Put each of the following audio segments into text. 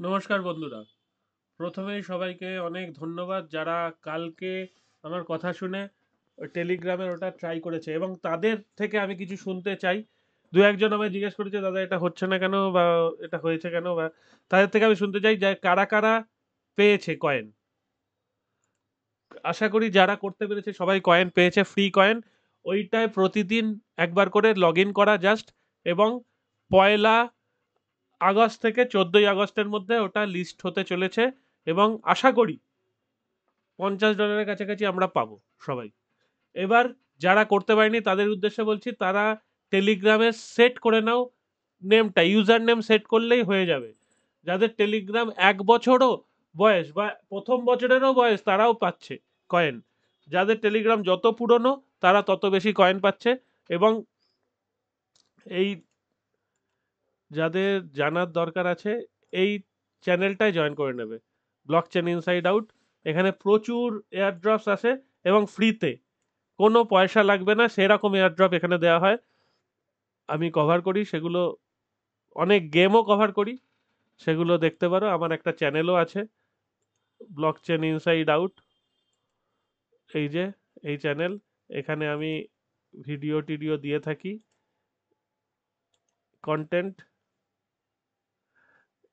নমস্কার বন্ধুরা। প্রথমেই সবাইকে অনেক ধন্যবাদ যারা কালকে আমার কথা শুনে টেলিগ্রামের ওটা ট্রাই করেছে, এবং তাদের থেকে আমি কিছু শুনতে চাই। দু একজন আমায় জিজ্ঞেস করেছে, দাদা এটা হচ্ছে না কেন, বা এটা হয়েছে কেন, বা তাদের থেকে আমি শুনতে চাই যে কারা কারা পেয়েছে কয়েন। আশা করি যারা করতে পেরেছে সবাই কয়েন পেয়েছে, ফ্রি কয়েন। ওইটায় প্রতিদিন একবার করে লগ ইন করা জাস্ট, এবং 1 আগস্ট থেকে 14 আগস্টের মধ্যে ওটা লিস্ট হতে চলেছে, এবং আশা করি $50 কাছাকাছি আমরা পাবো সবাই। এবার যারা করতে পারেনি তাদের উদ্দেশ্যে বলছি, তারা টেলিগ্রামে সেট করে নাও নেমটা, ইউজার নেম সেট করলেই হয়ে যাবে। যাদের টেলিগ্রাম 1 বছরও বয়স বা প্রথম বছরেরও বয়স, তারাও পাচ্ছে কয়েন। যাদের টেলিগ্রাম যত পুরনো তারা তত বেশি কয়েন পাচ্ছে। এবং এই যাদের জানার দরকার আছে, এই চ্যানেলটায় জয়েন করে নেবে, ব্লকচেন ইনসাইড আউট। এখানে প্রচুর এয়ারড্রপস আসে, এবং ফ্রিতে, কোনো পয়সা লাগবে না, সেরকম এয়ারড্রপ এখানে দেওয়া হয়। আমি কভার করি সেগুলো, অনেক গেমও কভার করি, সেগুলো দেখতে পারো। আমার একটা চ্যানেলও আছে, ব্লকচেন ইনসাইড আউট। এই যে এই চ্যানেল, এখানে আমি ভিডিও টিডিও দিয়ে থাকি, কন্টেন্ট,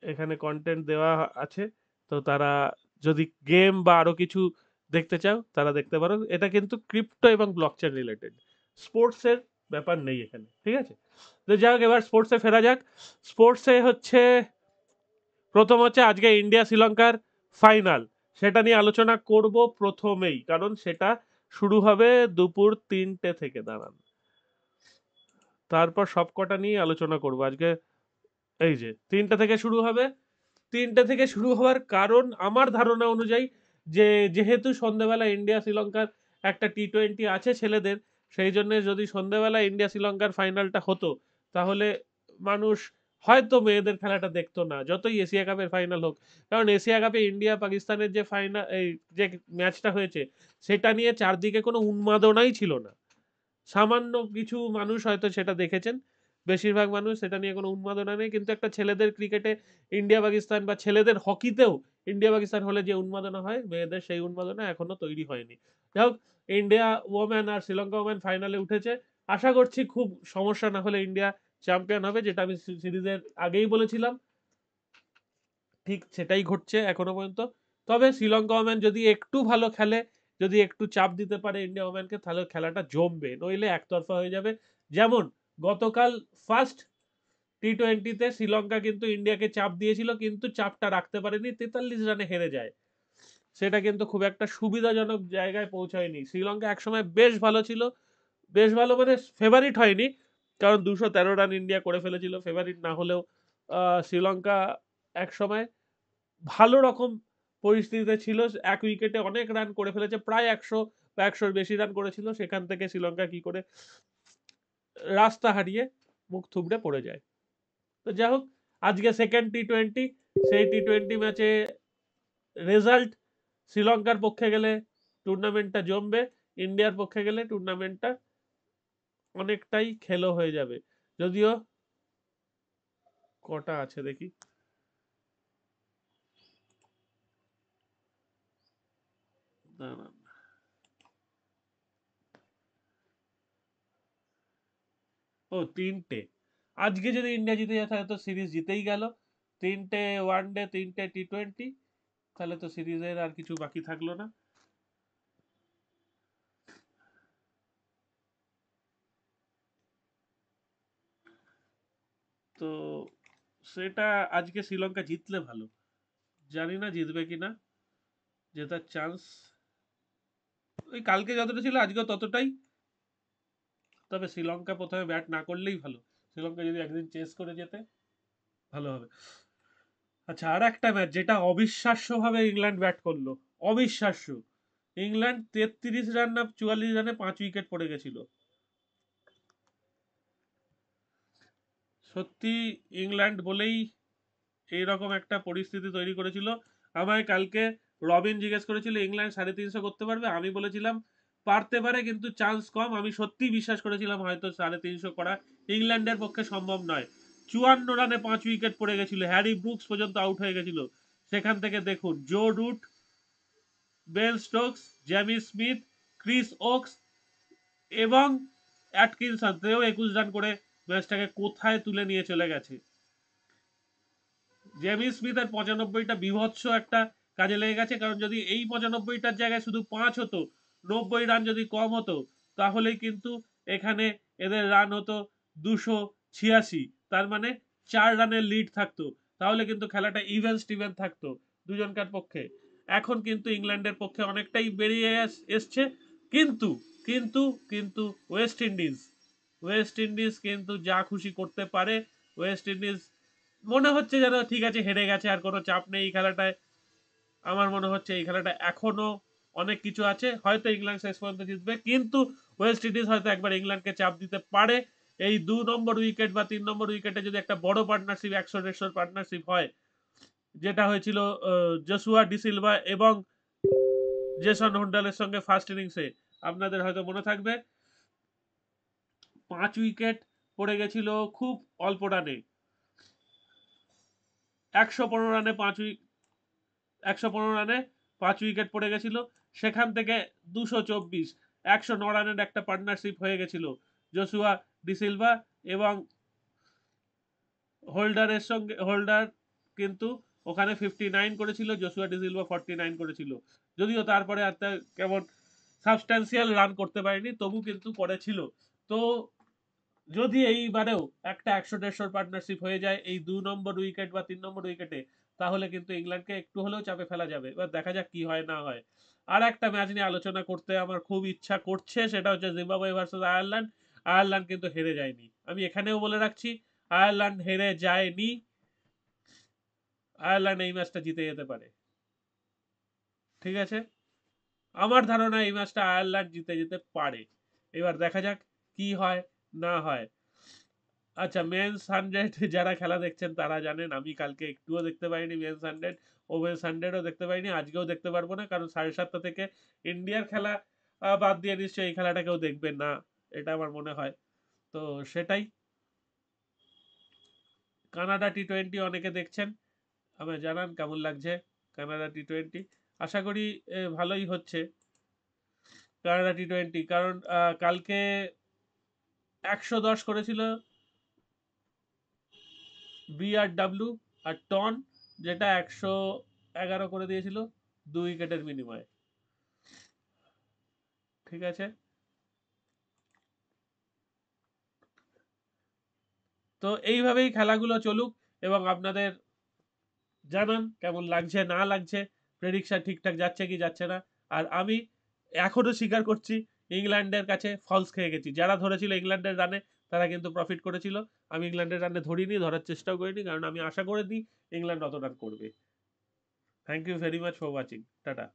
এখানে কন্টেন্ট দেওয়া আছে। তো তারা যদি গেম বা আরো কিছু দেখতে চাও তারা দেখতে পারো। এটা কিন্তু ক্রিপ্টো এবং ব্লকচেন রিলেটেড, স্পোর্টসের ব্যাপার নেই এখানে, ঠিক আছে? তো যাই হোক, এবার স্পোর্টসে ফেরা যাক। স্পোর্টসে হচ্ছে, প্রথম হচ্ছে আজকে ইন্ডিয়া শ্রীলঙ্কার ফাইনাল, সেটা নিয়ে আলোচনা করব প্রথমেই, কারণ সেটা শুরু হবে দুপুর 3টে থেকে, দাঁড়ান, তারপর সবকটা নিয়ে আলোচনা করব আজকে। এই যে 3টে থেকে শুরু হবে। 3টে থেকে শুরু হওয়ার কারণ আমার ধারণা অনুযায়ী, যে যেহেতু সন্ধ্যেবেলা ইন্ডিয়া শ্রীলঙ্কার একটা টি-20 আছে ছেলেদের, সেই জন্য যদি সন্ধ্যেবেলা ইন্ডিয়া শ্রীলঙ্কার ফাইনালটা হতো, তাহলে মানুষ হয়তো মেয়েদের খেলাটা দেখতো না, যতই এশিয়া কাপের ফাইনাল হোক। কারণ এশিয়া কাপে ইন্ডিয়া পাকিস্তানের যে ফাইনাল, এই যে ম্যাচটা হয়েছে, সেটা নিয়ে চারদিকে কোনো উন্মাদনাই ছিল না। সামান্য কিছু মানুষ হয়তো সেটা দেখেছেন, বেশিরভাগ মানুষ সেটা নিয়ে কোনো উন্মাদনা নেই। কিন্তু একটা ছেলেদের ক্রিকেটে ইন্ডিয়া পাকিস্তান, বা ছেলেদের হকিতেও ইন্ডিয়া পাকিস্তান হলে যে উন্মাদনা হয়, মেয়েদের সেই উন্মাদনা এখনো তৈরি হয়নি। যাই হোক, India women are Sri Lanka women ফাইনালে উঠেছে। আশা করছি খুব সমস্যা না হলে ইন্ডিয়া চ্যাম্পিয়ন হবে, যেটা আমি সিরিজের আগেই বলেছিলাম। ঠিক সেটাই ঘটছে এখনো পর্যন্ত। তবে শ্রীলঙ্কা ওমেন যদি একটু ভালো খেলে, যদি একটু চাপ দিতে পারে ইন্ডিয়া ওমেনকে, তাহলে খেলাটা জমবে, নইলে একতরফা হয়ে যাবে। যেমন গতকাল ফার্স্ট টি-20তে শ্রীলঙ্কা কিন্তু ইন্ডিয়াকে চাপ দিয়েছিল, কিন্তু চাপটা রাখতে পারেনি, 43 রানে হেরে যায়। সেটা কিন্তু খুব একটা সুবিধাজনক জায়গায় পৌঁছায়নি। শ্রীলঙ্কা একসময় বেশ ভালো ছিল, বেশ ভালো মানে ফেভারিট হয়নি, কারণ 213 রান ইন্ডিয়া করে ফেলেছিল, ফেভারিট না হলেও শ্রীলঙ্কা একসময় ভালো রকম পরিস্থিতিতে ছিল। এক উইকেটে অনেক রান করে ফেলেছে, প্রায় 100 বা 100-র বেশি রান করেছিল। সেখান থেকে শ্রীলঙ্কা কি করে রাস্তা হারিয়ে মুখ থুবড়ে পড়ে যায়। তো যাই হোক, আজকে সেকেন্ড টি-20, সেই টি-20 ম্যাচে রেজাল্ট শ্রীলঙ্কার পক্ষে গেলে টুর্নামেন্টটা জমবে, ইন্ডিয়ার পক্ষে গেলে টুর্নামেন্টটা অনেকটাই খেলো হয়ে যাবে। যদিও কটা আছে দেখি, দাঁড়ান। ও, 3টে। আজকে যদি ইন্ডিয়া জিতে যায় তাহলে তো সিরিজ জিতেই গেল। 3টে ওয়ানডে, 3টে টি-20, তাহলে তো সিরিজের আর কিছু বাকি থাকলো না। তো সেটা, আজকে শ্রীলঙ্কা জিতলে ভালো, জানি না জিতবে কিনা, জেতার চান্স ওই কালকে যতটা ছিল আজকেও ততটাই। তবে শ্রীলঙ্কা প্রথমে ব্যাট না করলেই ভালো, শ্রীলঙ্কা যদি একদিন চেস করে যেতে ভালো হবে। আচ্ছা, আর একটা ম্যাচ যেটা অবিশ্বাস্যভাবে ইংল্যান্ড ব্যাট করলো, অবিশ্বাস্য। ইংল্যান্ড 33 রান না 44 রানে 5 উইকেট পড়ে গেছিল। সত্যি ইংল্যান্ড বলেই এইরকম একটা পরিস্থিতি তৈরি করেছিল। আমায় কালকে রবিন জিজ্ঞেস করেছিল ইংল্যান্ড 350 করতে পারবে, আমি বলেছিলাম পারতে পারে কিন্তু চান্স কম। আমি সত্যি বিশ্বাস করেছিলাম হয়তো 350 করা ইংল্যান্ডের পক্ষে সম্ভব নয়। 54 রানে 5 উইকেট পড়ে গেছিল, হ্যারি ব্রুকস পর্যন্ত আউট হয়ে গেছিল। সেখান থেকে দেখুন Joe Root, Ben Stokes, Jamie Smith, Chris Woakes এবং অ্যাটকিনসন তেও 21 রান করে ম্যাচটাকে কোথায় তুলে নিয়ে চলে গেছে। জেমি স্মিথের 95টা বিভৎস একটা কাজে লেগে গেছে, কারণ যদি এই 95টার জায়গায় শুধু 5 হতো, 90 রান যদি কম হতো, তাহলেই কিন্তু এখানে এদের রান হতো 286। তার মানে 4 রানের লিড থাকতো, তাহলে কিন্তু খেলাটা ইভেন স্টিভেন থাকতো দুজনকার পক্ষে। এখন কিন্তু ইংল্যান্ডের পক্ষে অনেকটাই বেরিয়ে এসছে। কিন্তু কিন্তু কিন্তু ওয়েস্ট ইন্ডিজ, ওয়েস্ট ইন্ডিজ কিন্তু যা খুশি করতে পারে। ওয়েস্ট ইন্ডিজ মনে হচ্ছে যেন ঠিক আছে হেরে গেছে, আর কোনো চাপ নেই এই খেলাটায়। আমার মনে হচ্ছে এই খেলাটা এখনো অনেক কিছু আছে, হয়তো ইংল্যান্ড শেষ পর্যন্ত জিতবে, কিন্তু ওয়েস্ট ইন্ডিজ হয়তো একবার ইংল্যান্ডকে চাপ দিতে পারে। এই 2 নম্বর উইকেট বা 3 নম্বর উইকেটে যদি একটা বড় পার্টনারশিপ 100-150 পার্টনারশিপ হয়, যেটা হয়েছিল জসুয়া ডিসিলভা এবং জেসন হন্ডালের সঙ্গে ফার্স্ট ইনিংসে, আপনাদের হয়তো মনে থাকবে 5 উইকেট পড়ে গেছিল খুব অল্প রানে, 115 রানে 115 রানে 5 উইকেট পড়ে গেছিল। সেখান থেকে 224, 109 রানের একটা পার্টনারশিপ হয়ে গেছিল জসুয়া ডিসিলভা এবং হোল্ডারের সঙ্গে। হোল্ডার কিন্তু ওখানে 59 করেছিল, জসুয়া ডিসিলভা 49 করেছিল। যদিও তারপরে আর কেমন সাবস্ট্যান্সিয়াল রান করতে পারেনি, তবু কিন্তু করেছিল। তো যদি এইবারেও একটা 100-150 পার্টনারশিপ হয়ে যায় এই 2 নম্বর উইকেট বা 3 নম্বর উইকেটে, তাহলে কিন্তু ইংল্যান্ডকে একটু হলেও চাপে ফেলা যাবে। এবার দেখা যাক কি হয় না হয়। আর একটা ম্যাচ নিয়ে আলোচনা করতে আমার খুব ইচ্ছা করছে, সেটা হচ্ছে জিম্বাবুয়ে ভার্সেস আয়ারল্যান্ড। আয়ারল্যান্ড কিন্তু হেরে যায়নি, আমি এখানেও বলে রাখছি, আয়ারল্যান্ড হেরে যায়নি। আয়ারল্যান্ড এই ম্যাচটা জিতে যেতে পারে। ঠিক আছে, আমার ধারণা এই ম্যাচটা আয়ারল্যান্ড জিতে যেতে পারে। এবার দেখা যাক কি হয় না হয়। আচ্ছা, মেন্স 100 যারা খেলা দেখছেন তারা জানেন আমি কালকে একটুও দেখতে পাইনি মেন্স 100, ওমেন্স 100ও দেখতে পাইনি, আজকেও দেখতে পারবো না, কারণ 7:30 থেকে ইন্ডিয়ার খেলা বাদ দিয়ে নিশ্চয়ই এই খেলাটা কেউ দেখবেন না, এটা আমার মনে হয়। তো সেটাই। কানাডা টি-20 অনেকে দেখছেন, আমায় জানান কেমন লাগছে কানাডা টি-20। আশা করি ভালোই হচ্ছে কানাডা টি-20, কারণ কালকে 110 করেছিল বিআরডব্লিউ, আর টন যেটা 111 করে দিয়েছিল 2 উইকেটের বিনিময়ে। ঠিক আছে, তো এইভাবেই খেলাগুলো চলুক এবং আপনাদের জানান কেমন লাগছে না লাগছে, প্রেডিকশন ঠিকঠাক যাচ্ছে কি যাচ্ছে না। আর আমি এখনো স্বীকার করছি ইংল্যান্ডের কাছে ফলস খেয়ে গেছি। যারা ধরেছিল ইংল্যান্ডের রানে তারা কিন্তু প্রফিট করেছিল, আমি ইংল্যান্ডের রানে ধরিনি, ধরার চেষ্টাও করিনি, কারণ আমি আশা করে দিই ইংল্যান্ড অত রান করবে। Thank you very much for watching, tata.